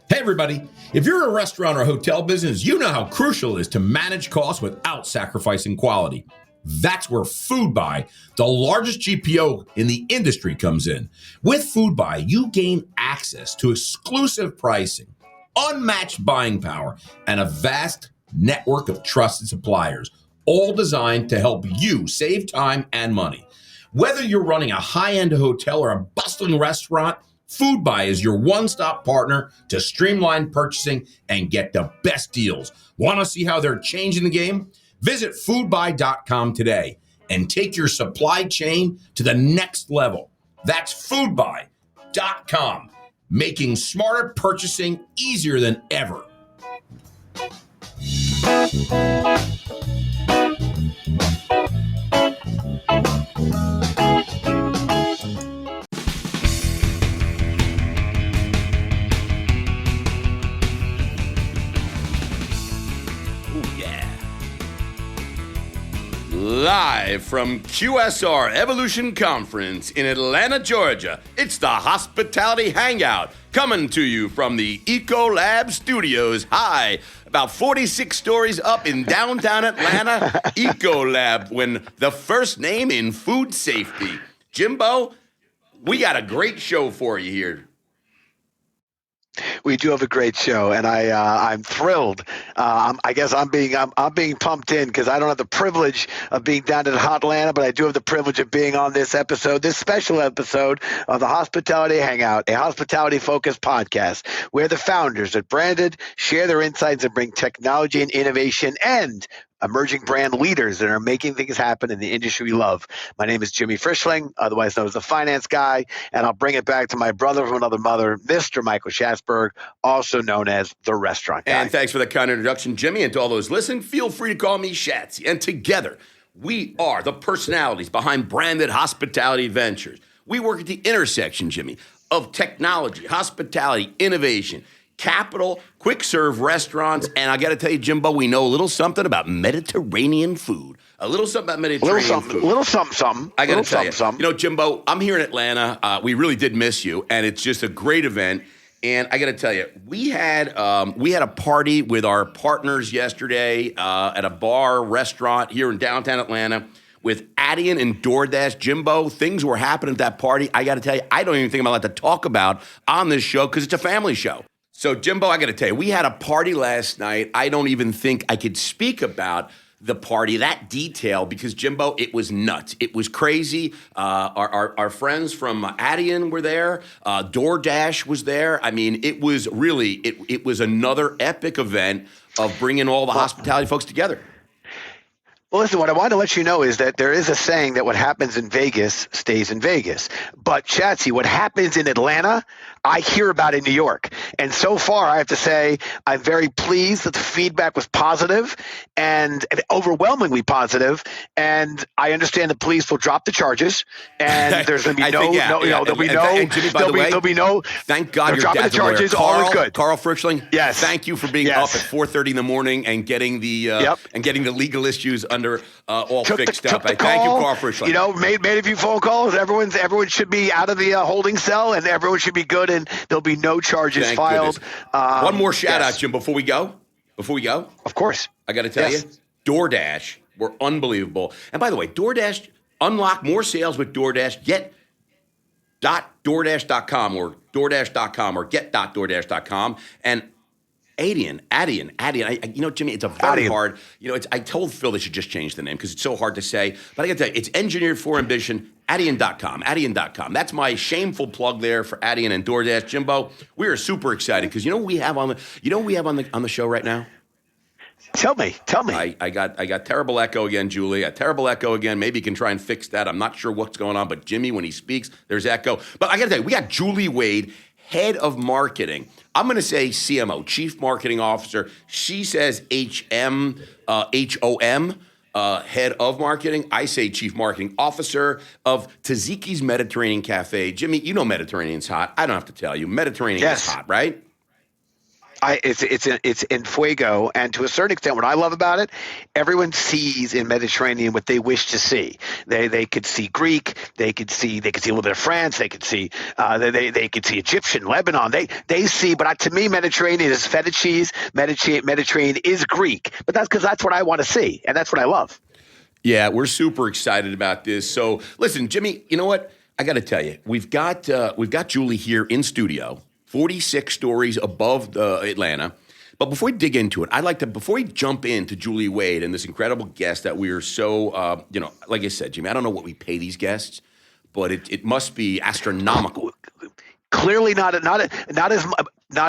Hey everybody, if you're a restaurant or hotel business, you know how crucial it is to manage costs without sacrificing quality. That's where FoodBuy, the largest GPO in the industry, comes in. With FoodBuy, you gain access to exclusive pricing, unmatched buying power, and a vast network of trusted suppliers, all designed to help you save time and money. Whether you're running a high-end hotel or a bustling restaurant, FoodBuy is your one-stop partner to streamline purchasing and get the best deals. Want to see how they're changing the game? Visit foodbuy.com today and take your supply chain to the next level. That's foodbuy.com, making smarter purchasing easier than ever. Live from QSR Evolution Conference in Atlanta, Georgia, it's the Hospitality Hangout, coming to you from the Ecolab Studios. High, about 46 stories up in downtown Atlanta. Ecolab, when the first name in food safety. Jimbo, we got a great show for you here. We do have a great show, and I'm thrilled. I guess I'm being pumped in because I don't have the privilege of being down in hot Atlanta, but I do have the privilege of being on this special episode of the Hospitality Hangout, a hospitality-focused podcast where the founders at Branded share their insights and bring technology and innovation and emerging brand leaders that are making things happen in the industry we love. My name is Jimmy Frischling, otherwise known as the Finance Guy, and I'll bring it back to my brother from another mother, Mr. Michael Schatzberg, also known as the Restaurant Guy. And thanks for that kind introduction, Jimmy. And to all those listening, feel free to call me Shatsy. And together, we are the personalities behind Branded Hospitality Ventures. We work at the intersection, Jimmy, of technology, hospitality, innovation, capital, quick serve restaurants, and I got to tell you, Jimbo, we know a little something about Mediterranean food. A little something about Mediterranean food. Little something. I got to tell you, you know, Jimbo, I'm here in Atlanta. We really did miss you, and it's just a great event. And I got to tell you, we had a party with our partners yesterday at a bar restaurant here in downtown Atlanta with Adyen and DoorDash. Jimbo, things were happening at that party. I got to tell you, I don't even think I'm allowed to talk about on this show because it's a family show. So, Jimbo, I got to tell you, we had a party last night. I don't even think I could speak about the party, that detail, because, Jimbo, it was nuts. It was crazy. Our friends from Adyen were there. DoorDash was there. I mean, it was really, it was another epic event of bringing all the hospitality folks together. Well, listen, what I want to let you know is that there is a saying that what happens in Vegas stays in Vegas. But, Chatsy, what happens in Atlanta, I hear about in New York. And so far, I have to say, I'm very pleased that the feedback was positive and overwhelmingly positive. And I understand the police will drop the charges. And there's going to be there'll be no. Thank God you're dropping the charges. All is good. Carl Frischling. Yes. Thank you for being up at 4:30 in the morning and getting the legal issues under all fixed up. I thank you, Carl Frischling. You know, made a few phone calls. Everyone should be out of the holding cell, and everyone should be good. And there'll be no charges filed. One more shout out, Jim, before we go. Of course. I got to tell you, DoorDash were unbelievable. And by the way, DoorDash, unlock more sales with DoorDash. Get.DoorDash.com or DoorDash.com or get.DoorDash.com. And Adyen. You know, Jimmy, it's a very hard, you know, I told Phil they should just change the name because it's so hard to say. But I got to tell you, it's engineered for ambition. Adyen.com. That's my shameful plug there for Adyen and DoorDash. Jimbo, we are super excited because you know what we have on the show right now? Tell me. I got terrible echo again, Julie. Terrible echo again. Maybe you can try and fix that. I'm not sure what's going on, but Jimmy, when he speaks, there's echo. But I got to tell you, we got Julie Wade, head of marketing. I'm going to say CMO, Chief Marketing Officer. She says HOM, head of marketing. I say Chief Marketing Officer of Taziki's Mediterranean Café. Jimmy, you know Mediterranean's hot. I don't have to tell you. Mediterranean is hot, right? It's in fuego, and to a certain extent, what I love about it, everyone sees in Mediterranean what they wish to see. They could see Greek, they could see a little bit of France, they could see they could see Egyptian, Lebanon. They see, but to me, Mediterranean is feta cheese. Mediterranean is Greek, but that's because that's what I want to see, and that's what I love. Yeah, we're super excited about this. So listen, Jimmy, you know what? I got to tell you, we've got Julie here in studio. 46 stories above Atlanta. But before we dig into it, before we jump into Julie Wade and this incredible guest that we are so, like I said, Jimmy, I don't know what we pay these guests, but it must be astronomical. Clearly not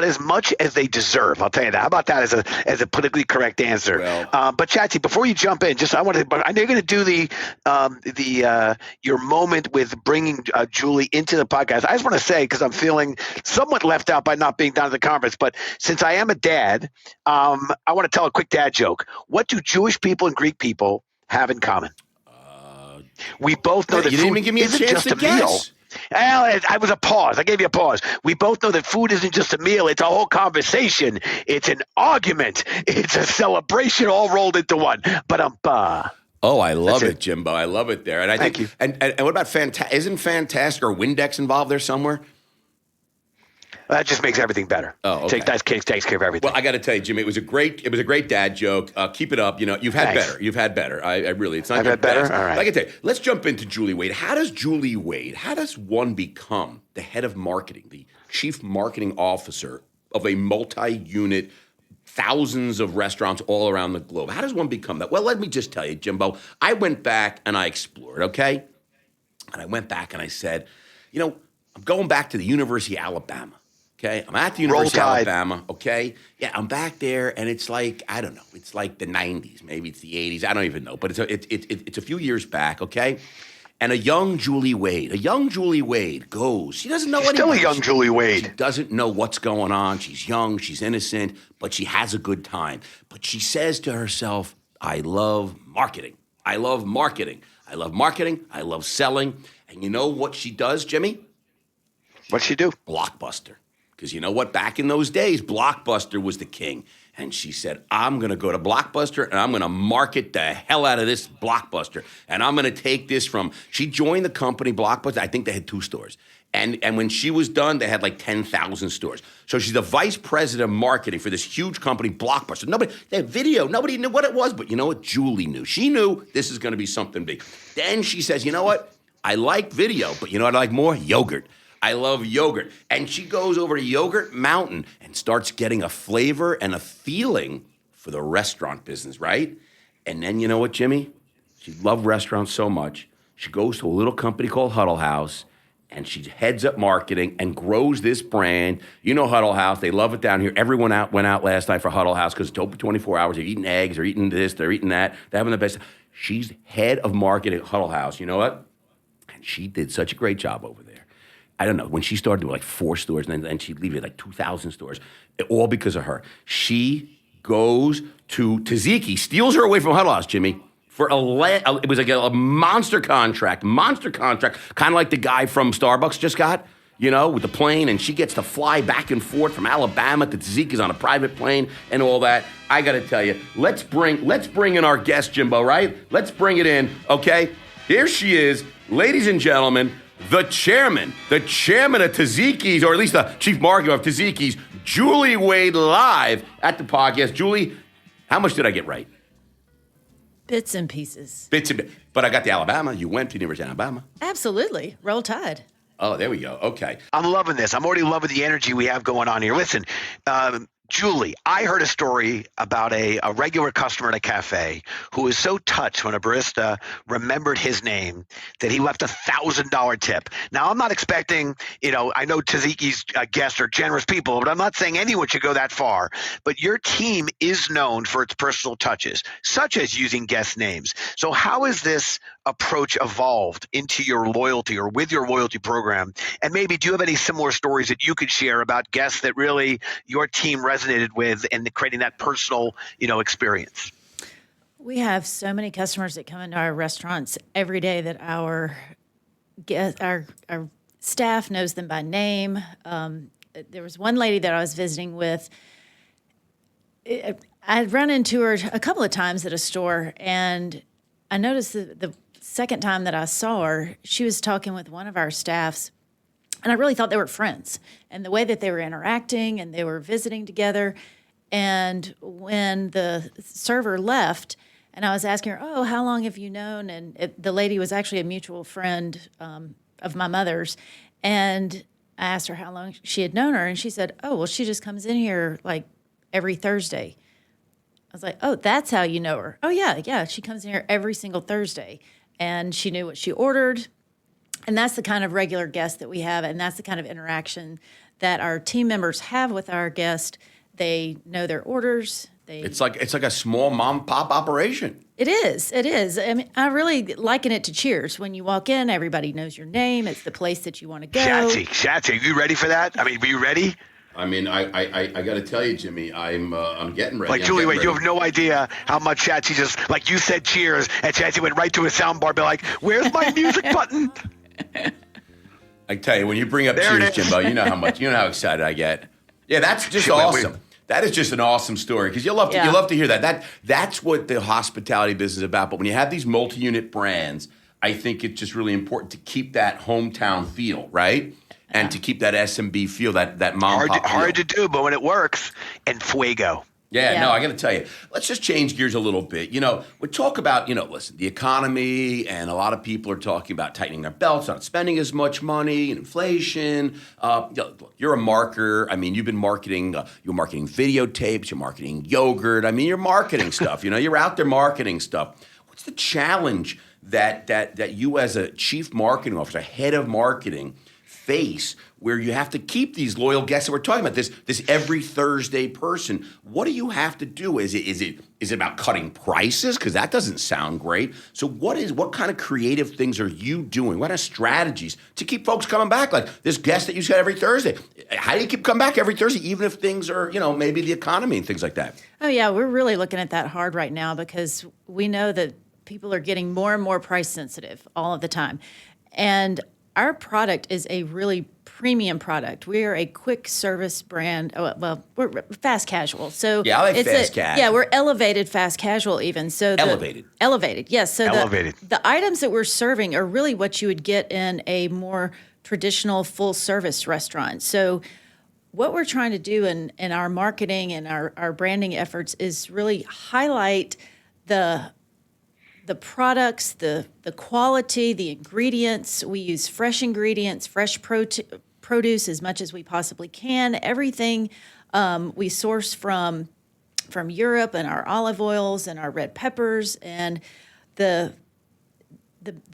as much as they deserve. I'll tell you that. How about that as a politically correct answer? Well, but Chatsy, before you jump in, I know you're going to do your moment with bringing Julie into the podcast. I just want to say, because I'm feeling somewhat left out by not being down at the conference, but since I am a dad, I want to tell a quick dad joke. What do Jewish people and Greek people have in common? We both know that you didn't even give me a isn't chance just to a meal. guess. Well, I was a pause. I gave you a pause. We both know that food isn't just a meal. It's a whole conversation. It's an argument. It's a celebration all rolled into one. Oh, I love it, Jimbo. I love it there. And I Thank think, you. And what about isn't Fantastic or Windex involved there somewhere? That just makes everything better. Oh, okay. Takes care of everything. Well, I got to tell you, Jimmy, it was a great dad joke. Keep it up. You know, you've had better. You've had better. I really, it's not. I've had better. All right. I can tell you. Let's jump into Julie Wade. How does one become the head of marketing, the chief marketing officer of a multi-unit, thousands of restaurants all around the globe? How does one become that? Well, let me just tell you, Jimbo. I went back and I explored. Okay, and I went back and I said, I'm going back to the University of Alabama. Okay, I'm at the University of Alabama, okay? Yeah, I'm back there, and it's like, I don't know, it's like the 90s, maybe it's the 80s, I don't even know, but it's a few years back, okay? And a young Julie Wade goes, she doesn't know anything. Still a young Julie Wade. She doesn't know what's going on, she's young, she's innocent, but she has a good time. But she says to herself, I love marketing, I love selling, and you know what she does, Jimmy? What'd she do? Blockbuster. Because you know what? Back in those days, Blockbuster was the king. And she said, I'm going to go to Blockbuster and I'm going to market the hell out of this Blockbuster. And I'm going to take this she joined the company Blockbuster. I think they had 2 stores. And when she was done, they had like 10,000 stores. So she's the vice president of marketing for this huge company, Blockbuster. They had video. Nobody knew what it was. But you know what? Julie knew. She knew this is going to be something big. Then she says, you know what? I like video, but you know what I like more? Yogurt. I love yogurt. And she goes over to Yogurt Mountain and starts getting a flavor and a feeling for the restaurant business, right? And then you know what, Jimmy? She loved restaurants so much. She goes to a little company called Huddle House, and she heads up marketing and grows this brand. You know Huddle House. They love it down here. Everyone went out last night for Huddle House because it's open 24 hours. They're eating eggs. They're eating this. They're eating that. They're having the best. She's head of marketing at Huddle House. You know what? And she did such a great job over there. I don't know, when she started doing like 4 stores and then she'd leave it like 2,000 stores, all because of her. She goes to Taziki, steals her away from Huddle House, Jimmy, for it was like a monster contract, kind of like the guy from Starbucks just got, with the plane, and she gets to fly back and forth from Alabama to Taziki's on a private plane and all that. I got to tell you, let's bring in our guest, Jimbo, right? Let's bring it in, okay? Here she is, ladies and gentlemen, the chairman of Taziki's, or at least the chief marketer of Taziki's, Julie Wade, live at the podcast. Julie, how much did I get right? Bits and pieces. But I got the Alabama. You went to the University of Alabama. Absolutely. Roll Tide. Oh, there we go. Okay. I'm loving this. I'm already loving the energy we have going on here. Listen, Julie, I heard a story about a regular customer at a cafe who was so touched when a barista remembered his name that he left $1,000 tip. Now, I'm not expecting, I know Taziki's guests are generous people, but I'm not saying anyone should go that far. But your team is known for its personal touches, such as using guest names. So how has this approach evolved into your loyalty or with your loyalty program? And maybe do you have any similar stories that you could share about guests that really your team resonated with and creating that personal, experience? We have so many customers that come into our restaurants every day that our staff knows them by name. There was one lady that I was visiting with, I'd run into her a couple of times at a store, and I noticed the second time that I saw her, she was talking with one of our staffs, and I really thought they were friends. And the way that they were interacting and they were visiting together. And when the server left, and I was asking her, "Oh, how long have you known?" And the lady was actually a mutual friend of my mother's, and I asked her how long she had known her, and she said, "Oh, well, she just comes in here like every Thursday." I was like, "Oh, that's how you know her." "Oh, yeah, she comes in here every single Thursday." And she knew what she ordered. And that's the kind of regular guest that we have, and that's the kind of interaction that our team members have with our guest. They know their orders. It's like a small mom and pop operation. It is. I mean, I really liken it to Cheers. When you walk in, everybody knows your name. It's the place that you want to go. Shatsy, are you ready for that? I mean, were you ready? I mean, I got to tell you, Jimmy, I'm getting ready. Like, Julie, wait, you have no idea how much Shatsy just, like you said Cheers, and Shatsy went right to his soundbar, be like, "Where's my music button?" I tell you, when you bring up There it Cheers, is. Jimbo, you know how excited I get. Yeah, that's just awesome. That is just an awesome story because you love to hear that. That's what the hospitality business is about. But when you have these multi-unit brands, I think it's just really important to keep that hometown feel, right? And to keep that SMB feel, that mom pop feel. Hard to do, but when it works, and fuego. Yeah, no, I got to tell you, let's just change gears a little bit. We talk about, listen, the economy, and a lot of people are talking about tightening their belts, not spending as much money, and inflation. Look, you're a marketer. I mean, you've been marketing, you're marketing videotapes, you're marketing yogurt. I mean, you're marketing stuff. You're out there marketing stuff. What's the challenge that you as a chief marketing officer, head of marketing, face where you have to keep these loyal guests that we're talking about, this every Thursday person? What do you have to do? Is it about cutting prices? Because that doesn't sound great. So what kind of creative things are you doing? What are strategies to keep folks coming back? Like this guest that you said every Thursday. How do you keep coming back every Thursday, even if things are, maybe the economy and things like that? Oh, yeah, we're really looking at that hard right now because we know that people are getting more and more price sensitive all of the time. And our product is a really premium product. We are a quick service brand. Well, we're fast casual. So yeah, I like fast casual. Yeah, we're elevated fast casual even. So elevated, yes. So the items that we're serving are really what you would get in a more traditional full service restaurant. So what we're trying to do in our marketing and our branding efforts is really highlight the products, the quality, the ingredients. We use fresh ingredients, fresh produce as much as we possibly can. Everything we source from Europe, and our olive oils and our red peppers and the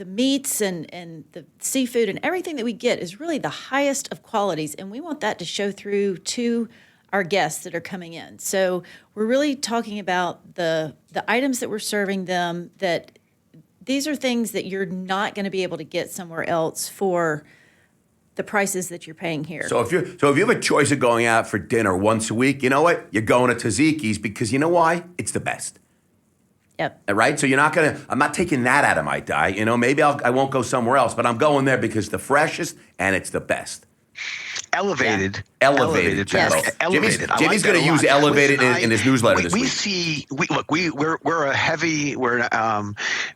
meats and the seafood and everything that we get is really the highest of qualities, and we want that to show through to our guests that are coming in. So we're really talking about the items that we're serving them, that these are things that you're not going to be able to get somewhere else for the prices that you're paying here. So if you have a choice of going out for dinner once a week, you know what? You're going to Taziki's because you know why? It's the best. Yep. Right? So I'm not taking that out of my diet. Maybe I won't go somewhere else, but I'm going there because it's the freshest and it's the best. Elevated. Yeah. Elevated. Yes. Elevated. Jimmy's going to use elevated in his newsletter this week.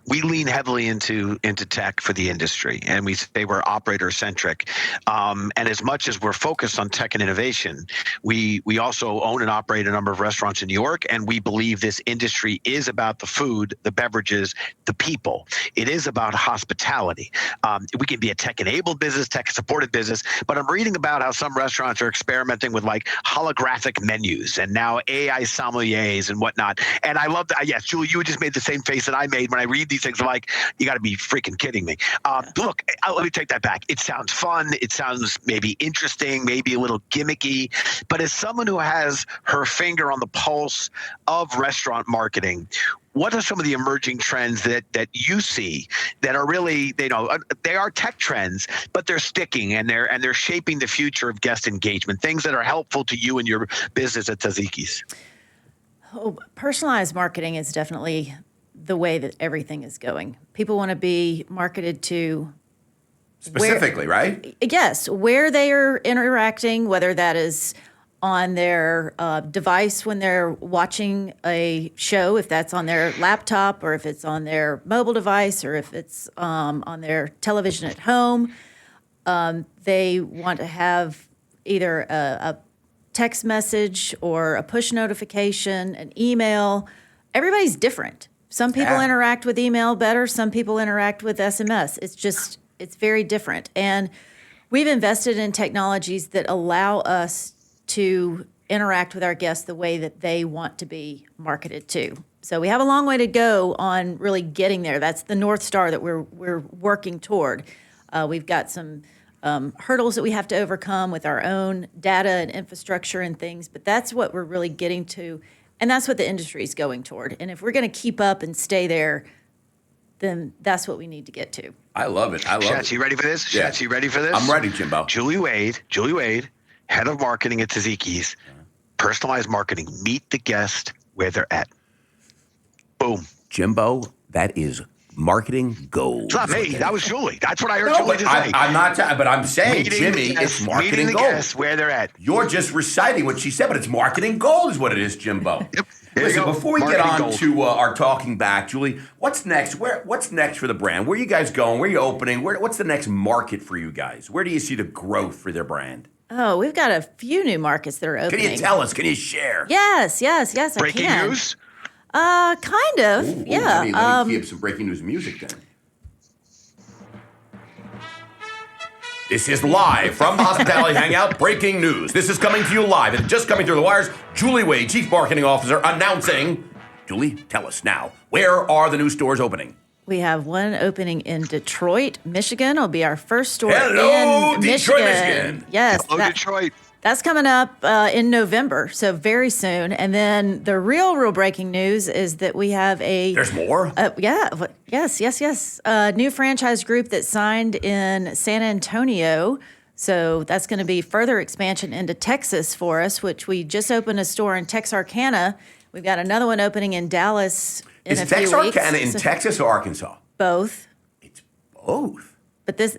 We lean heavily into tech for the industry, and we say we're operator centric. And as much as we're focused on tech and innovation, we also own and operate a number of restaurants in New York, and we believe this industry is about the food, the beverages, the people. It is about hospitality. We can be a tech-enabled business, tech-supported business, but I'm reading about how some restaurants are experimenting with like holographic menus and now AI sommeliers and whatnot. And I love that. Yes, Julie, you just made the same face that I made when I read these things. I'm like, you got to be freaking kidding me. Look, let me take that back. It sounds fun. It sounds maybe interesting, maybe a little gimmicky. But as someone who has her finger on the pulse of restaurant marketing, what are some of the emerging trends that you see that are really, they are tech trends, but they're sticking and they're shaping the future of guest engagement, things that are helpful to you and your business at Taziki's? Oh, personalized marketing is definitely the way that everything is going. People want to be marketed to specifically, right? Yes, where they are interacting, whether that is on their device when they're watching a show, if that's on their laptop or if it's on their mobile device or if it's on their television at home. They want to have either a text message or a push notification, an email. Everybody's different. Some people interact with email better. Some people interact with SMS. It's very different. And we've invested in technologies that allow us to interact with our guests the way that they want to be marketed to. So we have a long way to go on really getting there. That's the North Star that we're working toward. We've got some hurdles that we have to overcome with our own data and infrastructure and things, but that's what we're really getting to, and that's what the industry is going toward. And if we're going to keep up and stay there, then that's what we need to get to. I love it. Schatz, you ready for this? Yeah. Schatz, you ready for this? I'm ready, Jimbo. Julie Wade, head of marketing at Taziki's. Personalized marketing. Meet the guest where they're at. Boom. Jimbo, that is marketing gold. It's not me. That was Julie. That's what I heard Julie just say. I'm not, but I'm saying, Jimmy, it's marketing meeting the gold. guests where they're at. You're just reciting what she said, but it's marketing gold is what it is, Jimbo. Yep. Listen, before we get on gold. to our talking back, Julie, what's next? What's next for the brand? Where are you guys going? Where are you opening? What's the next market for you guys? Where do you see the growth for their brand? Oh, we've got a few new markets that are opening. Can you tell us? Can you share? Yes, Breaking I can. news? Kind of, Ooh, yeah. Let me keep some breaking news music then. This is live from the Hospitality Hangout, breaking news. This is coming to you live and just coming through the wires. Julie Wade, Chief Marketing Officer, announcing. Julie, tell us now, where are the new stores opening? We have one opening in Detroit, Michigan. It'll be our first store Hello, in Detroit, Michigan. Yes, Hello, Detroit. that's coming up in November, so very soon. And then the real breaking news is that we have There's more? Yes. New franchise group that signed in San Antonio. So that's going to be further expansion into Texas for us, which we just opened a store in Texarkana. We've got another one opening in Dallas in Is a few weeks. Texarkana in Texas or Arkansas? Both. It's both. But this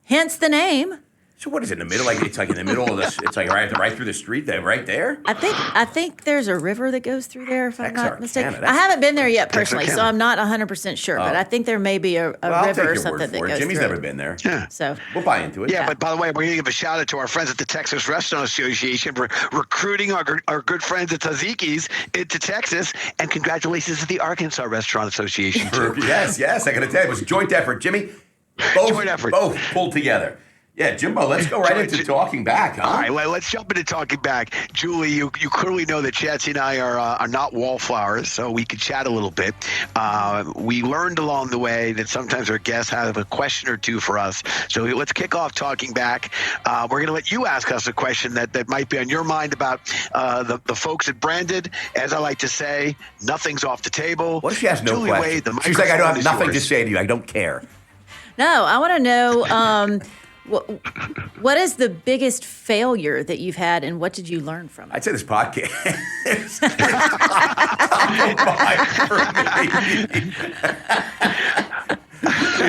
hence the name. So what is it in the middle? Like it's like in the middle of this. It's like right through the street there, right there. I think there's a river that goes through there, if I'm not mistaken. Texarkana, I haven't been there yet personally, so Texarkana. I'm not 100% sure. But I think there may be a I'll river take or your something word that for goes it. Jimmy's through. never been there. Yeah. So We'll buy into it. Yeah, but by the way, we're going to give a shout out to our friends at the Texas Restaurant Association for recruiting our good friends at Taziki's into Texas, and congratulations to the Arkansas Restaurant Association too. Yes. I got to tell you, it was a joint effort, Jimmy. Both pulled together. Yeah, Jimbo, let's go right into talking back, huh? All right, well, let's jump into talking back. Julie, you clearly know that Chatsy and I are not wallflowers, so we could chat a little bit. We learned along the way that sometimes our guests have a question or two for us. So let's kick off talking back. We're going to let you ask us a question that might be on your mind about the folks at Branded. As I like to say, nothing's off the table. What if she has no Julie question? Wade, the She's like, I don't have microphone nothing is to yours. say to you. I don't care. no, I want to know what is the biggest failure that you've had, and what did you learn from it? I'd say this podcast.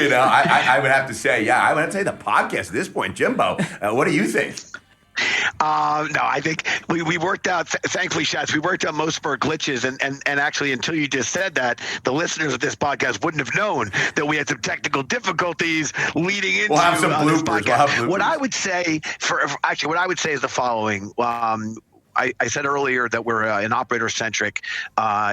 You know, I would have to say, I would have to say the podcast at this point, Jimbo. What do you think? No, I think we worked out, thankfully, Shots, we worked out most of our glitches. And actually, until you just said that, the listeners of this podcast wouldn't have known that we had some technical difficulties leading into We'll have some this bloopers. podcast. What I would say is the following. I said earlier that we're an operator-centric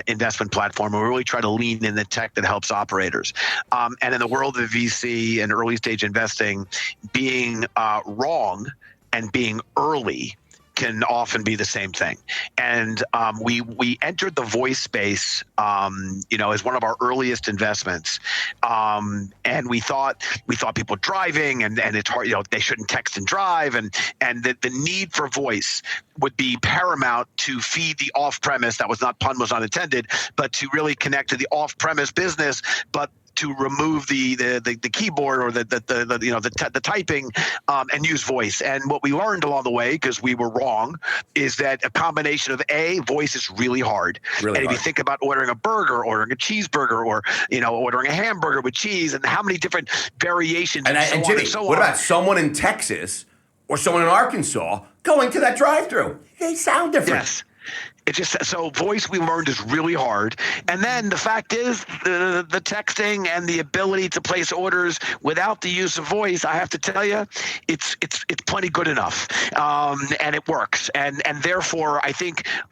investment platform, and we really try to lean in the tech that helps operators. And in the world of VC and early-stage investing, being wrong and being early can often be the same thing. And we entered the voice space, as one of our earliest investments. And we thought people driving and it's hard, they shouldn't text and drive, and the need for voice would be paramount to feed the off-premise. That was not intended, but to really connect to the off-premise business, but to remove the keyboard or the typing and use voice. And what we learned along the way, because we were wrong, is that a combination of voice is really hard. If you think about ordering a burger, ordering a cheeseburger, or ordering a hamburger with cheese, and how many different variations And Jimmy, what about someone in Texas or someone in Arkansas going to that drive-thru. They sound different. Yes. It just so voice we learned is really hard, and then the fact is the texting and the ability to place orders without the use of voice. I have to tell you, it's plenty good enough, and it works. And therefore, I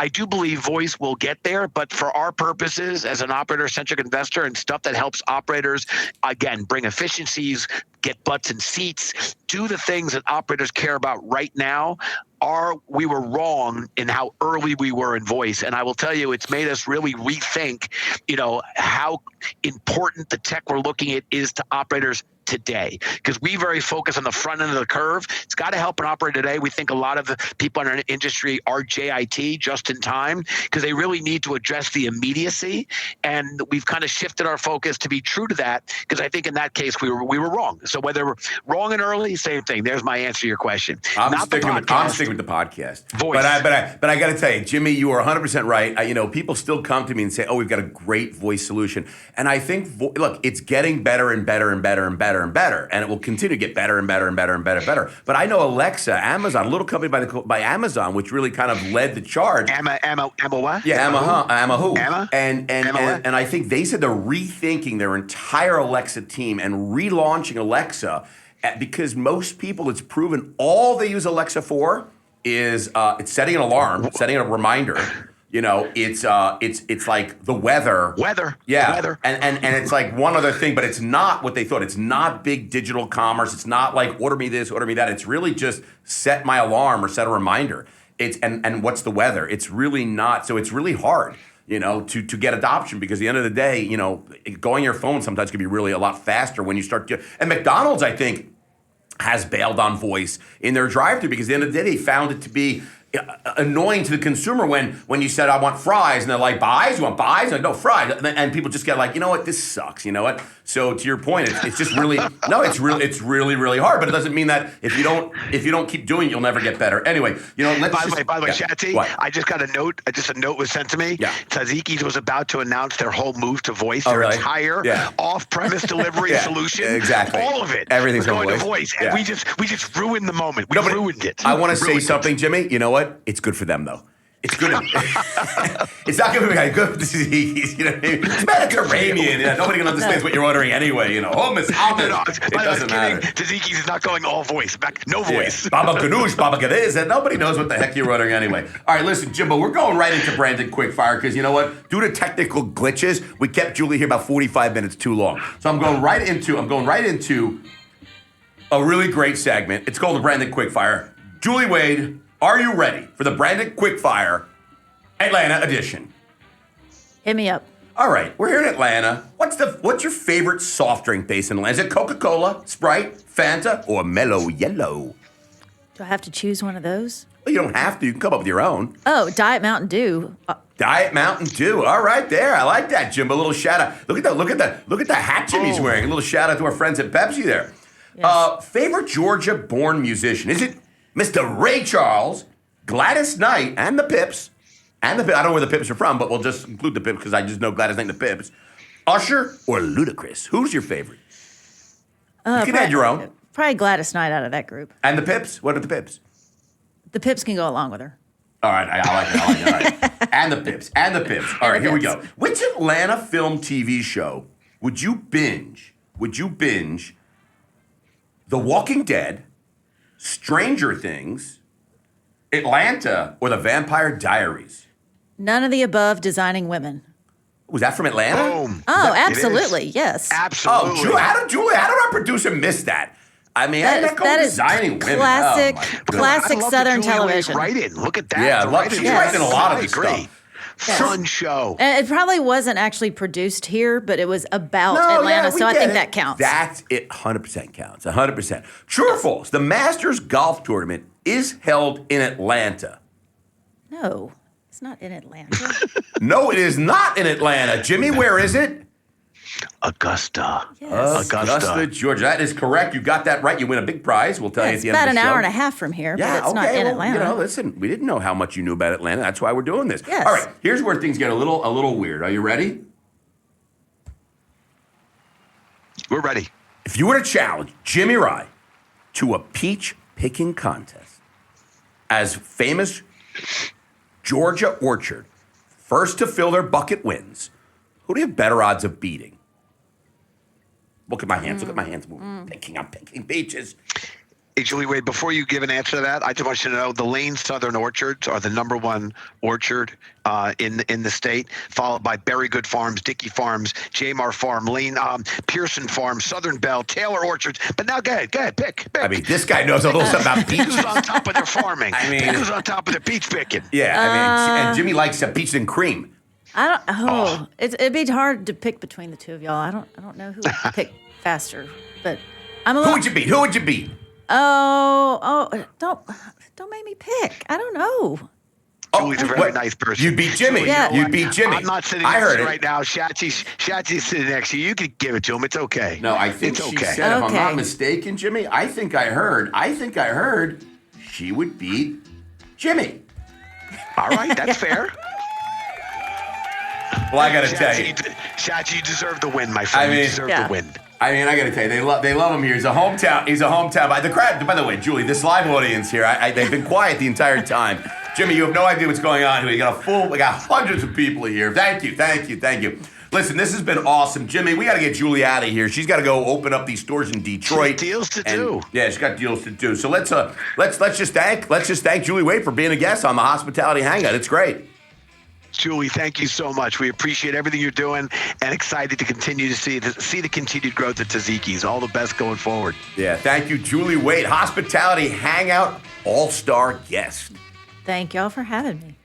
do believe voice will get there. But for our purposes as an operator-centric investor and stuff that helps operators again bring efficiencies, get butts in seats, do the things that operators care about right now. We were wrong in how early we were in voice. And I will tell you, it's made us really rethink, how important the tech we're looking at is to operators today, because we very focus on the front end of the curve. It's got to help an operator today. We think a lot of the people in our industry are JIT, just in time, because they really need to address the immediacy. And we've kind of shifted our focus to be true to that, because I think in that case we were wrong. So whether we're wrong and early, same thing. There's my answer to your question. I'm sticking with the podcast. Voice. But I got to tell you, Jimmy, you are 100% right. People still come to me and say, "Oh, we've got a great voice solution," and I think, look, it's getting better and better and better and better and better, and it will continue to get better and better and better and better and better. But I know Alexa, Amazon, a little company by Amazon, which really kind of led the charge. Emma what? Yeah, Emma who? Emma? And I think they said they're rethinking their entire Alexa team and relaunching Alexa because most people, it's proven all they use Alexa for is it's setting an alarm, setting a reminder. It's like the weather. Yeah. Weather. And it's like one other thing, but it's not what they thought. It's not big digital commerce. It's not like order me this, order me that. It's really just set my alarm or set a reminder. And what's the weather? It's really not. So it's really hard, to get adoption, because at the end of the day, going your phone sometimes can be really a lot faster when you start to. And McDonald's, I think, has bailed on voice in their drive-thru because at the end of the day, they found it to be annoying to the consumer when you said, "I want fries," and they're like, "Buys? You want buys?" And like, "No, fries." And people just get like, "You know what? This sucks." You know what? So to your point, it's just really it's really really hard. But it doesn't mean that if you don't keep doing it, you'll never get better. Anyway, let's. By the way, Shatty, I just got a note. A note was sent to me. Yeah. Taziki was about to announce their whole move to voice, Oh, their really? entire off-premise delivery solution. Exactly. All of it. Everything's going on to voice, and Yeah. we just ruined the moment. We ruined it. I want to say Ruined something, it. Jimmy. You know what? It's good for them, though. It's good. It's not good for me. Good for disease. You know what I mean? It's Mediterranean. Yeah, nobody can understand what you're ordering anyway. Hummus, almonds. It doesn't matter. Taziki's is not going all voice. No voice. Baba ganoush, Baba ganoush, and nobody knows what the heck you're ordering anyway. All right, listen, Jimbo, we're going right into branded quickfire because you know what? Due to technical glitches, we kept Julie here about 45 minutes too long. So I'm going right into a really great segment. It's called the branded quickfire. Julie Wade, are you ready for the branded quickfire Atlanta edition? Hit me up. All right, we're here in Atlanta. What's your favorite soft drink based in Atlanta? Is it Coca-Cola, Sprite, Fanta, or Mellow Yellow? Do I have to choose one of those? Well, you don't have to. You can come up with your own. Oh, Diet Mountain Dew. Diet Mountain Dew. All right, there. I like that, Jimbo. A little shout out. Look at the hat Jimmy's wearing. A little shout out to our friends at Pepsi there. Yes. Favorite Georgia-born musician? Is it Mr. Ray Charles, Gladys Knight, and the Pips? I don't know where the Pips are from, but we'll just include the Pips because I just know Gladys Knight and the Pips. Usher or Ludacris? Who's your favorite? You can add your own. Probably Gladys Knight out of that group. And the Pips? What are the Pips? The Pips can go along with her. All right, I like it. All right. And the Pips. All right, here we go. Which Atlanta film TV show would you binge? The Walking Dead, Stranger Things, Atlanta, or The Vampire Diaries? None of the above. Designing Women. Was that from Atlanta? Boom. Oh, absolutely. Yes. Absolutely. Oh, Julie, how did our producer miss that? I mean, That is Designing Women. classic, Oh, my goodness. classic I love Southern that Julie television. Right in. Look at that. Yeah, she's right in a lot of this Great. stuff. Fun show. And it probably wasn't actually produced here, but it was about Atlanta, so I think that counts. That's it. 100% counts. 100%. True or false? The Masters Golf Tournament is held in Atlanta. No, it's not in Atlanta. No, it is not in Atlanta. Jimmy, where is it? Augusta. Yes. Augusta, Georgia. That is correct. You got that right. You win a big prize. We'll tell you at It's the end about of the show. an hour and a half from here, Yeah, but it's not in well, Atlanta. Listen, we didn't know how much you knew about Atlanta. That's why we're doing this. Yes. All right, here's where things get a little weird. Are you ready? We're ready. If you were to challenge Jimmy Rye to a peach picking contest as famous Georgia Orchard, first to fill their bucket wins, who do you have better odds of beating? Look at my hands. Look at my hands. I'm picking peaches. Hey, Julie, wait, before you give an answer to that, I just want you to know the Lane Southern Orchards are the number one orchard in the state, followed by Berry Good Farms, Dickey Farms, Jamar Farm, Lane, Pearson Farm, Southern Bell, Taylor Orchards. But now go ahead, pick. I mean, this guy knows a little something about peaches. Pick who's on top of their farming. I mean, pick who's on top of their peach picking. Yeah, and Jimmy likes peaches and cream. It'd be hard to pick between the two of y'all. I don't know who would pick faster, but I'm a Who little. would you beat? Don't make me pick. I don't know. Julie's a very nice person. You beat Jimmy. Yeah. You beat Jimmy. I'm not sitting I next heard to you it. right now. Shachi's sitting next to you. You could give it to him. It's okay. No, I think it's she okay. said, if I'm not Okay. mistaken, Jimmy, I think I heard she would beat Jimmy. All right, that's fair. Well, I got to tell you. Shachi, you deserve the win, my friend. You deserve the win. I mean, I got to tell you, they love him here. He's a hometown. The crowd, by the way, Julie, this live audience here, they've been quiet the entire time. Jimmy, you have no idea what's going on here. We got hundreds of people here. Thank you. Listen, this has been awesome. Jimmy, we got to get Julie out of here. She's got to go open up these stores in Detroit. She's deals to do. Yeah, she's got deals to do. So let's just thank Julie Wade for being a guest on the Hospitality Hangout. It's great. Julie, thank you so much. We appreciate everything you're doing and excited to continue to see the continued growth at Taziki's. All the best going forward. Yeah, thank you, Julie Wade, Hospitality Hangout All-Star guest. Thank y'all for having me.